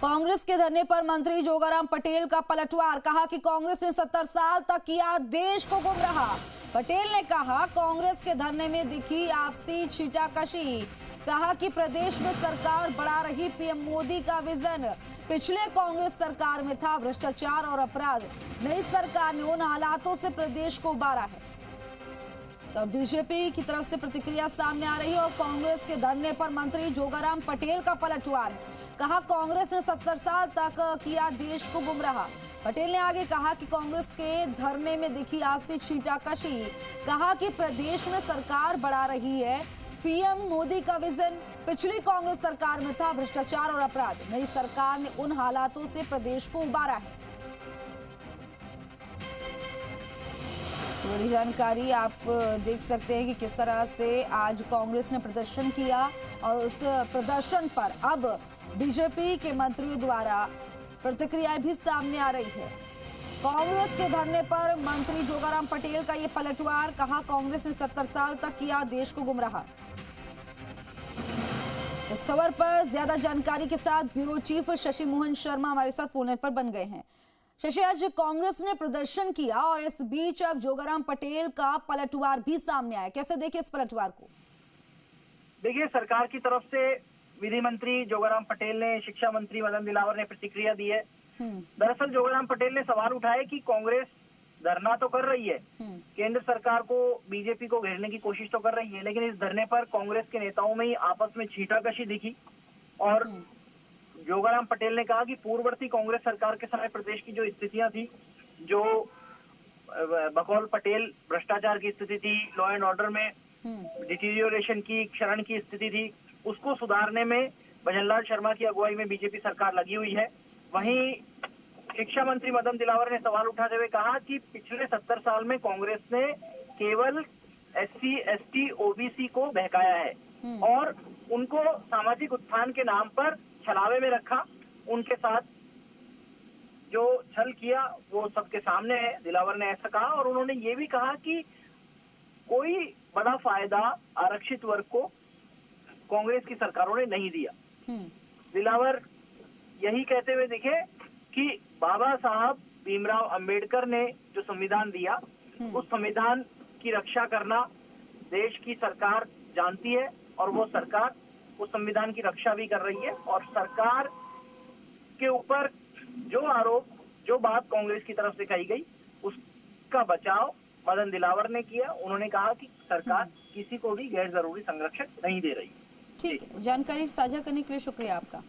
कांग्रेस के धरने पर मंत्री जोगाराम पटेल का पलटवार। कहा कि कांग्रेस ने 70 साल तक किया देश को गुमराह। पटेल ने कहा कांग्रेस के धरने में दिखी आपसी छींटाकशी। कहा कि प्रदेश में सरकार बढ़ा रही पीएम मोदी का विजन। पिछले कांग्रेस सरकार में था भ्रष्टाचार और अपराध, नई सरकार ने उन हालातों से प्रदेश को उबारा है। तो बीजेपी की तरफ से प्रतिक्रिया सामने आ रही है और कांग्रेस के धरने पर मंत्री जोगाराम पटेल का पलटवार है। कहा कांग्रेस ने 70 साल तक किया देश को गुमराह। पटेल ने आगे कहा कि कांग्रेस के धरने में दिखी आपसी छींटाकशी। कहा कि प्रदेश में सरकार बढ़ा रही है पीएम मोदी का विजन। पिछली कांग्रेस सरकार में था भ्रष्टाचार और अपराध, नई सरकार ने उन हालातों से प्रदेश को उबारा है। बड़ी जानकारी आप देख सकते हैं कि किस तरह से आज कांग्रेस ने प्रदर्शन किया और उस प्रदर्शन पर अब बीजेपी के मंत्रियों द्वारा प्रतिक्रियाएं भी सामने आ रही है। कांग्रेस के धरने पर मंत्री जोगाराम पटेल का ये पलटवार। कहा कांग्रेस ने 70 साल तक किया देश को गुमराह। इस खबर पर ज्यादा जानकारी के साथ ब्यूरो चीफ शशि मोहन शर्मा हमारे साथ फोन पर बन गए हैं। शशि, आज कांग्रेस ने प्रदर्शन किया और इस बीच अब जोगाराम पटेल का पलटवार भी सामने आया। कैसे देखें इस पलटवार को? देखिए, सरकार की तरफ से विधि मंत्री जोगाराम पटेल ने, शिक्षा मंत्री मदन दिलावर ने प्रतिक्रिया दी है। दरअसल जोगाराम पटेल ने सवाल उठाए कि कांग्रेस धरना तो कर रही है, केंद्र सरकार को, बीजेपी को घेरने की कोशिश तो कर रही है, लेकिन इस धरने पर कांग्रेस के नेताओं में ही आपस में छींटाकशी दिखी। और जोगाराम पटेल ने कहा कि पूर्ववर्ती कांग्रेस सरकार के समय प्रदेश की जो स्थितियां थी, जो बकौल पटेल भ्रष्टाचार की स्थिति थी, लॉ एंड ऑर्डर में डिटीरियोरेशन की, क्षरण की स्थिति थी, उसको सुधारने में भजनलाल शर्मा की अगुवाई में बीजेपी सरकार लगी हुई है। वहीं शिक्षा मंत्री मदन दिलावर ने सवाल उठाते हुए कहा कि पिछले 70 साल में कांग्रेस ने केवल SC, ST, OBC को बहकाया है और उनको सामाजिक उत्थान के नाम पर छलावे में रखा। उनके साथ जो छल किया वो सबके सामने है, दिलावर ने ऐसा कहा। और उन्होंने ये भी कहा कि कोई बड़ा फायदा आरक्षित वर्ग को कांग्रेस की सरकारों ने नहीं दिया। दिलावर यही कहते हुए दिखे कि बाबा साहब भीमराव अंबेडकर ने जो संविधान दिया, उस संविधान की रक्षा करना देश की सरकार जानती है और वो सरकार उस संविधान की रक्षा भी कर रही है। और सरकार के ऊपर जो आरोप, जो बात कांग्रेस की तरफ से कही गई, उसका बचाव मदन दिलावर ने किया। उन्होंने कहा कि सरकार किसी को भी गैर जरूरी संरक्षण नहीं दे रही। ठीक है, जानकारी साझा करने के लिए शुक्रिया आपका।